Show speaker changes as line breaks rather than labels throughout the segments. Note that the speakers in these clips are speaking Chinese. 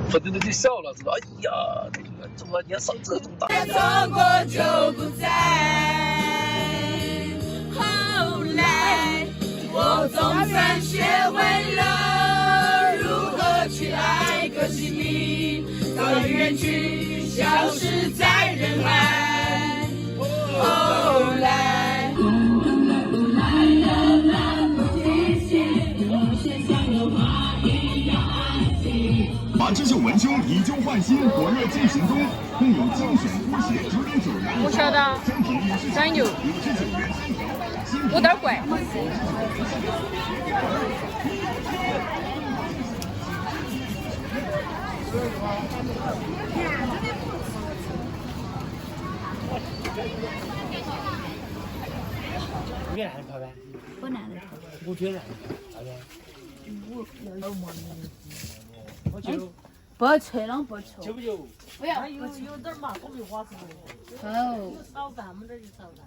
粉灯就笑了，说：“哎呀，怎么你要上这种当？”
错过就不再。后来，我总算学会了如何去爱个姓名，早已远去，消失在人海。后来。
马之秀文胸以旧换新，火热进行中，更有精选拖鞋9.9元
我晓得，
单品
酱油
59元3条，
有点贵。
你觉得哪里漂亮？
我男的。
我觉得哪里漂亮？我就
不吹了，不抽。
就不就
不要，
有点嘛，我没花什么。
哦。
炒饭，我们这儿就炒饭。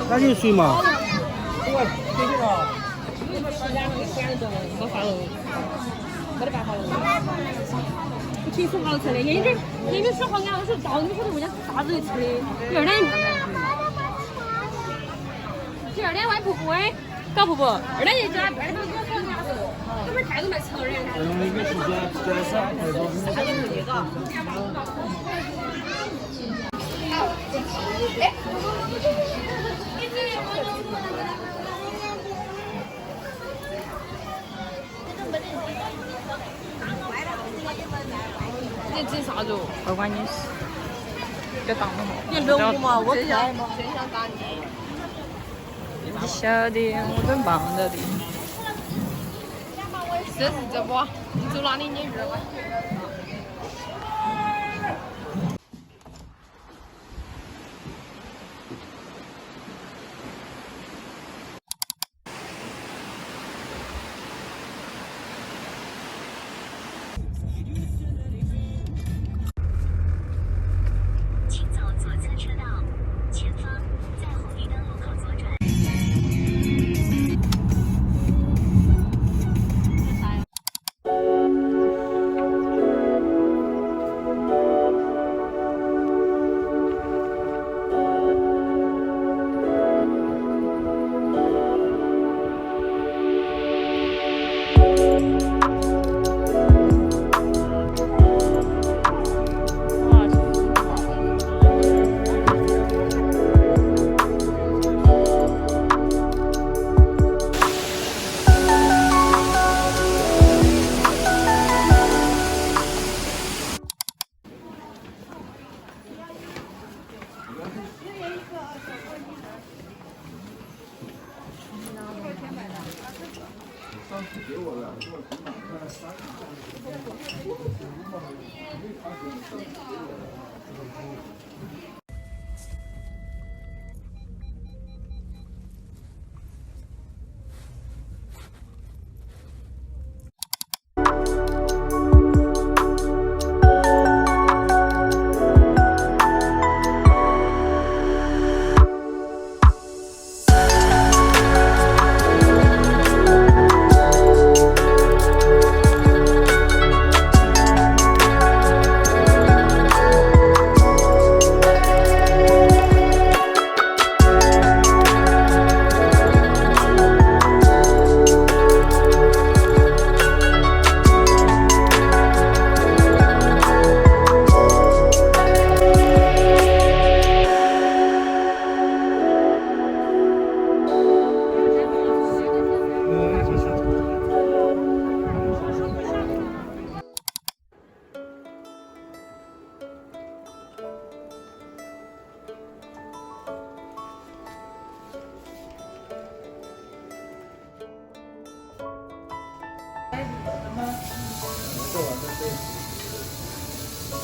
那就水嘛。
没得办法了。不清楚好吃的，你们说好俺我说到你们说的人家啥子吃的，第二天外婆不哎，搞不，2天就家2天都给我搞牙子，这边态度蛮臭人。
一个是这是太多。
你整啥子？不管你是，别当我。
你惹我嘛？我看嘛，真想打你。
你晓得，我真棒着的。
这是这不？你走哪里你惹我？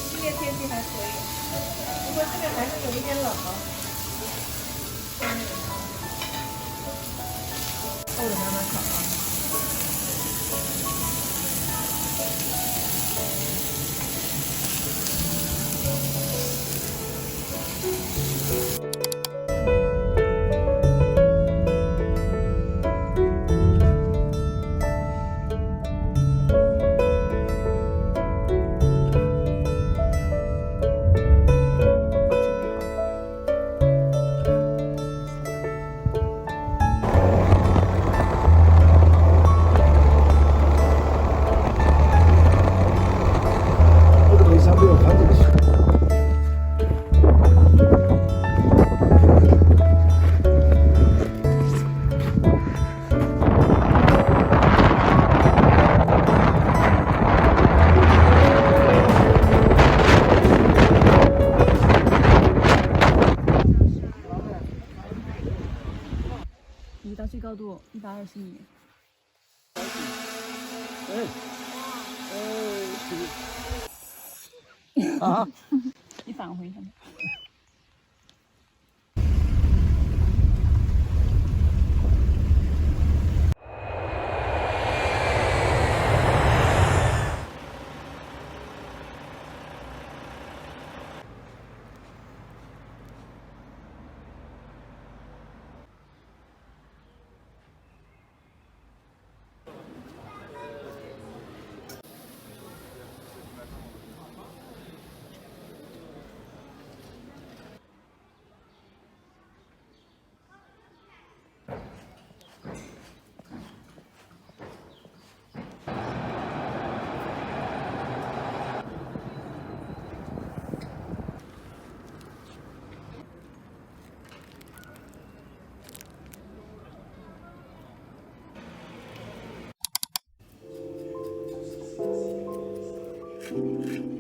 今天天气还可以，不过这边还是有一点冷啊。厚的慢慢烤啊。
为啥没有看这个书？
离岛最高度120米。
啊，
你返回一下。
嗯。